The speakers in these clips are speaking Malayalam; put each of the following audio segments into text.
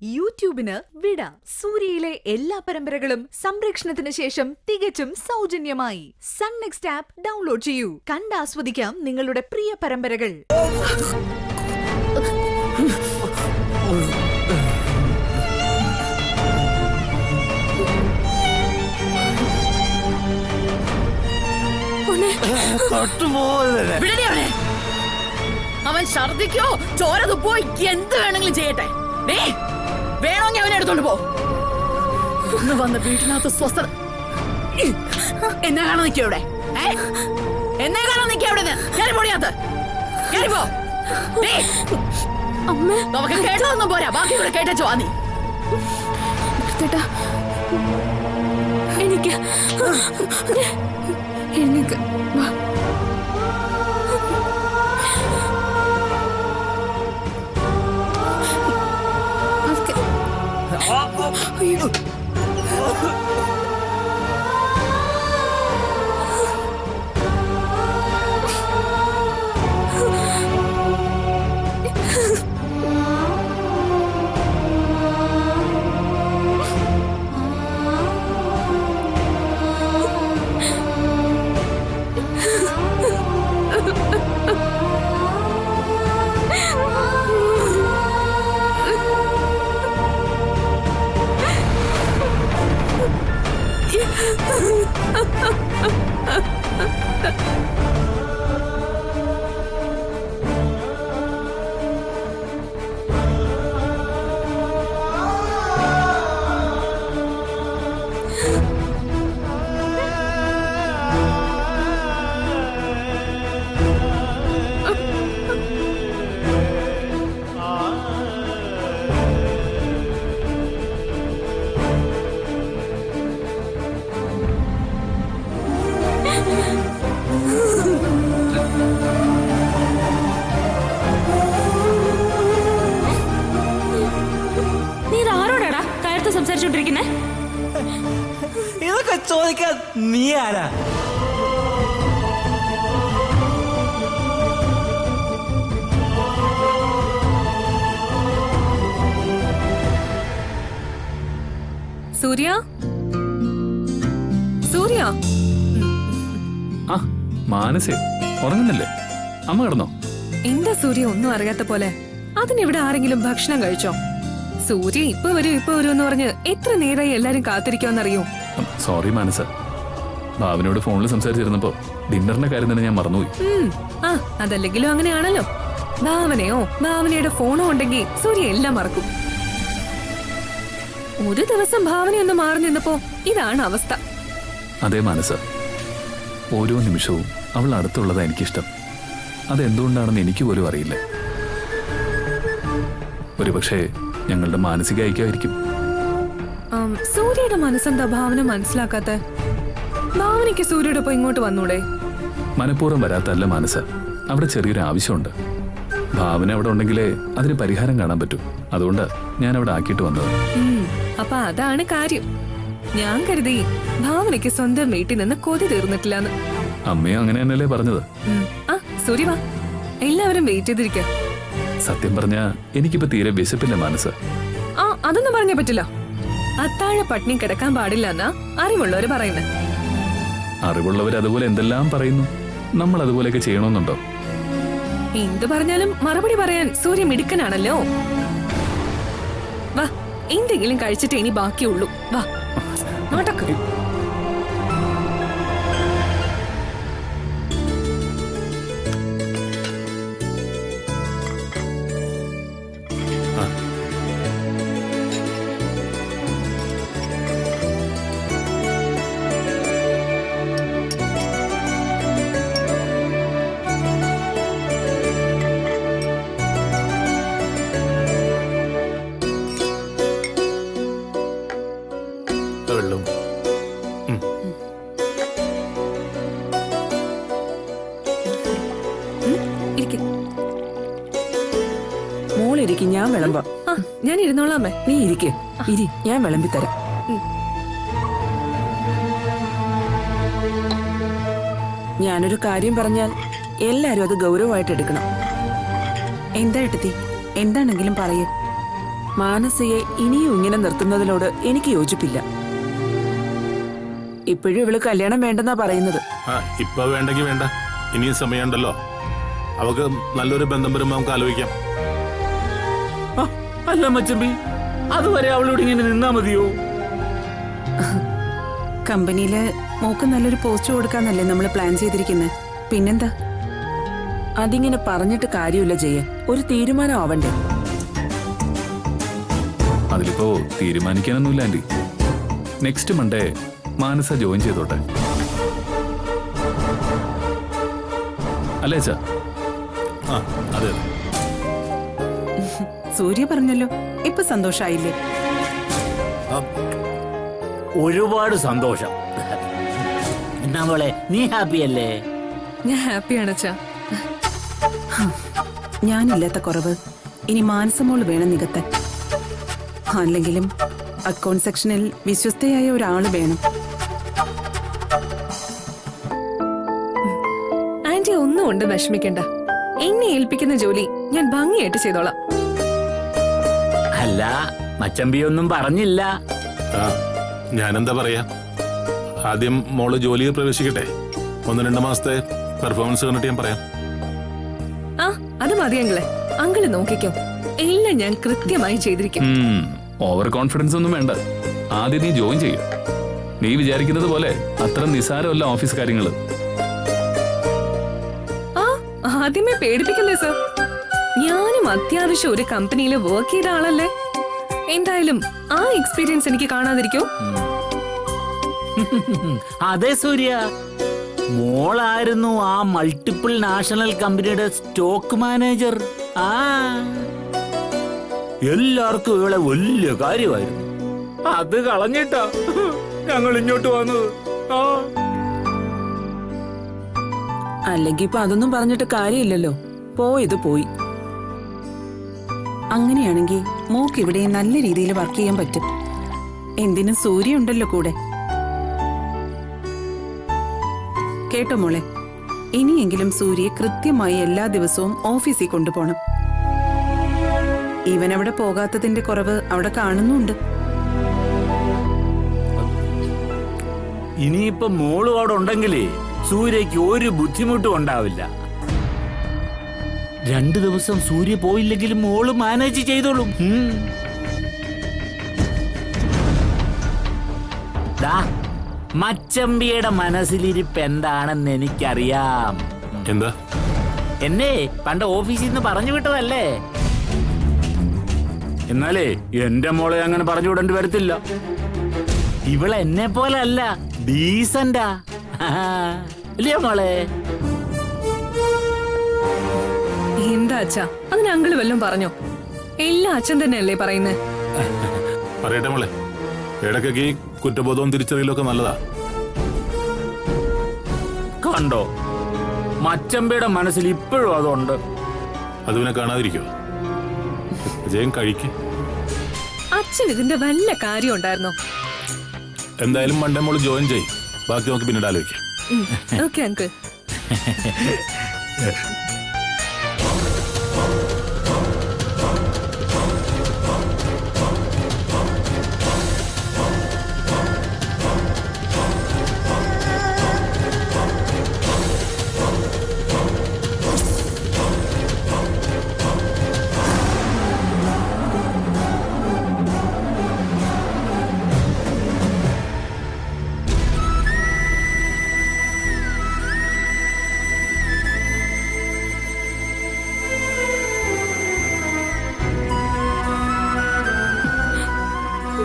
യൂട്യൂബിന് വിട. സൂര്യയിലെ എല്ലാ പരമ്പരകളും സംരക്ഷണത്തിന് ശേഷം തികച്ചും സൗജന്യമായി സൺ നെക്സ്റ്റ് ആപ്പ് ഡൗൺലോഡ് ചെയ്യൂ. കണ്ടാസ്വദിക്കാം നിങ്ങളുടെ പ്രിയ പരമ്പരകൾ. അവൻ ഛർദിക്കോ ചോര തുപ്പോ എന്ത് വേണമെങ്കിലും ചെയ്യട്ടെ. വേണമെങ്കിൽ അവനെ എടുത്തോണ്ട് പോ. ഒന്ന് വന്ന് വീട്ടിനകത്ത് സ്വസ്ഥ എന്നെ കാണാൻ നിൽക്കോ ഇവിടെ? എന്നെ കാണാൻ നിൽക്കോ ഇവിടെ? പൊടിയാത്ത കേറിപ്പോ. നമുക്ക് കേട്ടതൊന്നും പോരാ, ബാക്കി ഇവിടെ കേട്ടോ. വാ നീ എനിക്ക് എനിക്ക് ഇതൊക്കെ ചോദിക്കാൻ നീ ആരാ? സൂര്യ, സൂര്യ. ആ മാനസേ, ഉറങ്ങുന്നില്ലേ? അമ്മ കിടന്നോ? എന്താ സൂര്യ ഒന്നും അറിയാത്ത പോലെ? അതിനിവിടെ ആരെങ്കിലും ഭക്ഷണം കഴിച്ചോ? സൂര്യ ഇപ്പൊ വരും എന്ന് പറഞ്ഞ് എത്ര നേരമായി എല്ലാരും കാത്തിരിക്കാന്നറിയോ? സോറി മാനസ, ഭാവനയോട് ഫോണിൽ സംസാരിച്ചിരുന്നപ്പോ ഡിന്നറിന്റെ കാര്യം തന്നെ ഞാൻ മറന്നുപോയി. ആ അതല്ലെങ്കിലും അങ്ങനെയാണല്ലോ. ഭാവനയുടെ ഫോണോ ഉണ്ടെങ്കിൽ സൂര്യ എല്ലാം മറക്കും. ഒരു ദിവസം ഭാവനയൊന്ന് മാറി നിന്നപ്പോ ഇതാണ് അവസ്ഥ. അതേ മാനസ, ഓരോ നിമിഷവും അവൾ അടുത്തുള്ളതാ എനിക്കിഷ്ടം. അതെന്തുകൊണ്ടാണെന്ന് എനിക്ക് പോലും അറിയില്ല. ഒരുപക്ഷെ ഞങ്ങളുടെ മാനസിക ഐക്യമായിരിക്കും. സൂര്യയുടെ മനസ്സെന്താ ഭാവന മനസ്സിലാക്കാത്ത? ഭാവനയ്ക്ക് സൂര്യയോടൊപ്പം ഇങ്ങോട്ട് വന്നൂടെ? മനഃപൂർവ്വം വരാത്തല്ല മാനസ, അവിടെ ചെറിയൊരു ആവശ്യമുണ്ട്. ഭാവന അവിടെ ഉണ്ടെങ്കിലേ അതിന് പരിഹാരം കാണാൻ പറ്റൂ. അതുകൊണ്ട് ഞാൻ അവിടെ ആക്കിയിട്ട് വന്നത്. അപ്പൊ അതാണ് കാര്യം. ഞാൻ കരുതി ഭാവനയ്ക്ക് സ്വന്തം വീട്ടിൽ നിന്ന് കൊതി തീർന്നിട്ടില്ലാന്ന്. അമ്മയും അങ്ങനെ തന്നെയല്ലേ പറഞ്ഞത്. ആ സൂര്യ വാ, എല്ലാവരും വെയിറ്റ് ചെയ്തിരിക്ക. സത്യം പറഞ്ഞാ എനിക്കിപ്പോ തീരെ വിശപ്പില്ല മനസ്സ്. ആ അതൊന്നും പറഞ്ഞാ പറ്റില്ല. അത്താഴ പട്ടിണി കിടക്കാൻ പാടില്ല എന്നാ അറിവുള്ളവര് പറയുന്നത്. അറിവുള്ളവർ അതുപോലെ എന്തെല്ലാം പറയുന്നു. നമ്മൾ അതുപോലെയൊക്കെ ചെയ്യണമെന്നുണ്ടോ? എന്തു പറഞ്ഞാലും മറുപടി പറയാൻ സൂര്യ മിടുക്കനാണല്ലോ. വാ, എന്തെങ്കിലും കഴിച്ചിട്ട് ഇനി ബാക്കിയുള്ളൂ. വാ നോട്ടക്ക്. വെള്ളം മോളിരിക്കും, ഞാൻ വിളമ്പാം. ഞാൻ ഇരുന്നോളാമേ. നീ ഇരിക്കേ, ഞാൻ വിളമ്പിത്തരാം. ഞാനൊരു കാര്യം പറഞ്ഞാൽ എല്ലാരും അത് ഗൗരവമായിട്ട് എടുക്കണം. എന്താ എടുത്തി? എന്താണെങ്കിലും പറയൂ. മാനസയെ ഇനിയും ഇങ്ങനെ നിർത്തുന്നതിനോട് എനിക്ക് യോജിപ്പില്ല. ഇപ്പോഴും ഇവള് കല്യാണം വേണ്ടെന്നാ പറയുന്നത്. ഇപ്പൊ വേണ്ടെങ്കിൽ വേണ്ട, ഇനിയും സമയമുണ്ടല്ലോ. അവക്ക് നല്ലൊരു ബന്ധം വരുമ്പോ നമുക്ക് ആലോചിക്കാം. അല്ല മച്ചമ്പി, അതുവരെ അവളോട് ഇങ്ങനെ നിന്നാ മതിയോ? കമ്പനിയില് മോക്ക് നല്ലൊരു പോസ്റ്റ് കൊടുക്കാന്നല്ലേ നമ്മൾ പ്ലാൻ ചെയ്തിരിക്കുന്നത്. പിന്നെന്താ, അതിങ്ങനെ പറഞ്ഞിട്ട് കാര്യമില്ല ജയ, ഒരു തീരുമാനം ആവണ്ടേ? അതിലിപ്പോ തീരുമാനിക്കാനൊന്നുമില്ല ആന്റി. നെക്സ്റ്റ് മൺഡേ മാനസ ജോയിൻ ചെയ്തോട്ടെ, അല്ലേ അച്ഛാ? അതെ. സൂര്യ പറഞ്ഞല്ലോ, ഇപ്പൊ സന്തോഷായില്ലേ? ഒരുപാട് സന്തോഷം. എന്നാ മോളെ, നീ ഹാപ്പി അല്ലേ? ഞാൻ ഹാപ്പിയാണ് അച്ഛാ. ഞാനില്ലാത്ത കുറവ് ഇനി മാനസമോള് വേണം നികത്താൻ. അല്ലെങ്കിലും അക്കൗണ്ട് സെക്ഷനിൽ വിശ്വസ്തയായ ഒരാള് വേണം. ആന്റി ഒന്നും കൊണ്ട് വിഷമിക്കണ്ട. എന്നെ ഏൽപ്പിക്കുന്ന ജോലി ഞാൻ ഭംഗിയായിട്ട് ചെയ്തോളാം. അല്ല, മച്ചമ്പിയൊന്നും പറഞ്ഞില്ല. ഞാനെന്താ പറയാ, ആദ്യം മോള് ജോലിയിൽ പ്രവേശിക്കട്ടെ. 1-2 മാസത്തെ പെർഫോമൻസ് കണ്ടിട്ട് ഞാൻ പറയാം. ആ, അത് മതി അങ്കിളെ. അങ്കിള് നോക്കിക്കോ, എല്ലാം ഞാൻ കൃത്യമായി ചെയ്തിരിക്കും. ഓവർ കോൺഫിഡൻസ് ഒന്നും വേണ്ട. ആദ്യം നീ ജോയിൻ ചെയ്യും. നീ വിചാരിക്കുന്നത് പോലെ അത്ര നിസാരമല്ല ഓഫീസ് കാര്യങ്ങള്. ആ, ആദ്യമേ പേടിപ്പിക്കല്ലേ സർ. ഞാനും അത്യാവശ്യം ഒരു കമ്പനിയിൽ വർക്ക് ചെയ്ത ആളല്ലേ. എന്തായാലും ആ എക്സ്പീരിയൻസ് എനിക്ക് കാണാതിരിക്കോ? അതെ സൂര്യ, മോളായിരുന്നു ആ മൾട്ടിപ്പിൾ നാഷണൽ കമ്പനിയുടെ സ്റ്റോക്ക് മാനേജർ. എല്ലാവർക്കും ഇവളെ വലിയ കാര്യമായിരുന്നു. അത് കളഞ്ഞിട്ടാ ഞങ്ങൾ ഇങ്ങോട്ട് വന്നത്. അല്ലെങ്കിൽ ഇപ്പൊ അതൊന്നും പറഞ്ഞിട്ട് കാര്യമില്ലല്ലോ. പോയത് പോയി. അങ്ങനെയാണെങ്കിൽ മോക്ക് ഇവിടെ നല്ല രീതിയിൽ വർക്ക് ചെയ്യാൻ പറ്റും. എന്തിനും സൂര്യ ഉണ്ടല്ലോ കൂടെ. കേട്ടോ മോളെ, ഇനിയെങ്കിലും സൂര്യയെ കൃത്യമായി എല്ലാ ദിവസവും ഓഫീസിൽ കൊണ്ടുപോകണം. ഇവനവിടെ പോകാത്തതിന്റെ കുറവ് അവിടെ കാണുന്നുണ്ട്. ഇനിയിപ്പൊ മോളും അവിടെ ഉണ്ടെങ്കിലേ സൂര്യക്ക് ഒരു ബുദ്ധിമുട്ടും ഉണ്ടാവില്ല. 2 ദിവസം സൂര്യ പോയില്ലെങ്കിലും മോള് മാനേജ് ചെയ്തോളും. മച്ചമ്പിയുടെ മനസ്സിലിരിപ്പ് എന്താണെന്ന് എനിക്കറിയാം. എന്താ? എന്നെ പണ്ട് ഓഫീസിൽ നിന്ന് പറഞ്ഞു വിട്ടതല്ലേ. എന്നാലേ എന്റെ മോളെ അങ്ങനെ പറഞ്ഞു വിടേണ്ടി വരത്തില്ല. ഇവളെ എന്നെ പോലെ അല്ല, ഡീസന്റാ. ഇല്ലയോ മോളെ? എന്താ അച്ഛാ, അതിന് അങ്കിള് വല്ലതും പറഞ്ഞോ? എല്ലാം അച്ഛൻ തന്നെയല്ലേ പറയുന്നേ. പറയട്ടെ മോളെ, ഇടയ്ക്കൊക്കെ ഈ കുറ്റബോധവും തിരിച്ചറിയലൊക്കെ നല്ലതാ. കണ്ടോ, മച്ചമ്പിയുടെ മനസ്സിൽ ഇപ്പോഴും അതുണ്ട്. അത് പിന്നെ കാണാതിരിക്കോ? ജയം കഴിക്ക്. അച്ഛൻ ഇതിന്റെ വല്ല കാര്യം ഉണ്ടായിരുന്നോ? എന്തായാലും മണ്ടേ മോള് ജോയിൻ ചെയ്യും. ബാക്കി നമുക്ക് പിന്നീട് ആലോചിക്കാം. Okay uncle.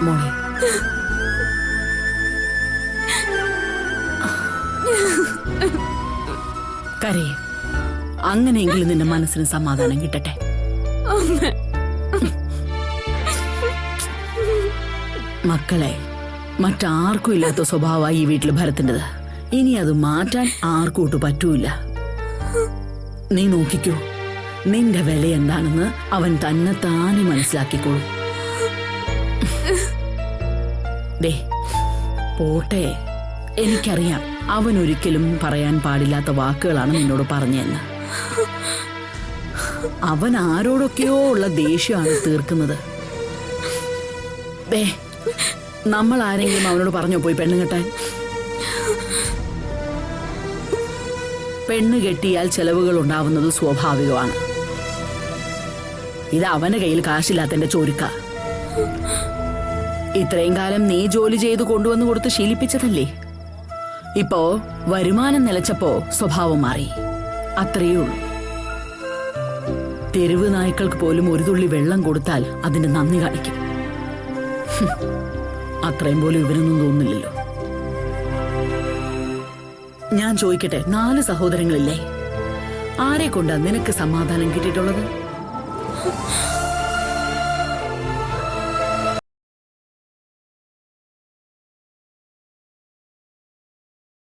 മോളെ, കരയെ, അങ്ങനെയെങ്കിലും നിന്റെ മനസ്സിന് സമാധാനം കിട്ടട്ടെ. മക്കളെ, മറ്റാർക്കും ഇല്ലാത്ത സ്വഭാവമായി ഈ വീട്ടിൽ ഭരത്തിൻ്റെത്. ഇനി അത് മാറ്റാൻ ആർക്കൂട്ട് പറ്റൂല. നീ നോക്കിക്കോ, നിന്റെ വില എന്താണെന്ന് അവൻ തന്നെ താനെ മനസ്സിലാക്കിക്കോളൂ. ദേ പോട്ടെ, എനിക്കറിയാം അവൻ ഒരിക്കലും പറയാൻ പാടില്ലാത്ത വാക്കുകളാണ് നിന്നോട് പറഞ്ഞതെന്ന്. അവൻ ആരോടൊക്കെയോ ഉള്ള ദേഷ്യമാണ് തീർക്കുന്നത്. ദേ, നമ്മൾ ആരെങ്കിലും അവനോട് പറഞ്ഞോ പോയി പെണ്ണ് കെട്ടാൻ? പെണ്ണ് കെട്ടിയാൽ ചെലവുകൾ ഉണ്ടാവുന്നത് സ്വാഭാവികമാണ്. ഇത് അവന്റെ കയ്യിൽ കാശില്ലാത്തന്റെ ചോരുക്ക. ഇത്രയും കാലം നീ ജോലി ചെയ്ത് കൊണ്ടുവന്ന് കൊടുത്ത് ശീലിപ്പിച്ചതല്ലേ? ഇപ്പോ വരുമാനം നിലച്ചപ്പോ സ്വഭാവം മാറി. അത്രയേ ഉള്ളൂ. തെരുവ് നായ്ക്കൾക്ക് പോലും ഒരു തുള്ളി വെള്ളം കൊടുത്താൽ അതിന്റെ നന്ദി കാണിക്കും. അത്രയും പോലും ഇവരൊന്നും തോന്നില്ലല്ലോ. ഞാൻ ചോദിക്കട്ടെ, 4 സഹോദരങ്ങളില്ലേ? ആരെ കൊണ്ടാ നിനക്ക് സമാധാനം കിട്ടിയിട്ടുള്ളത്?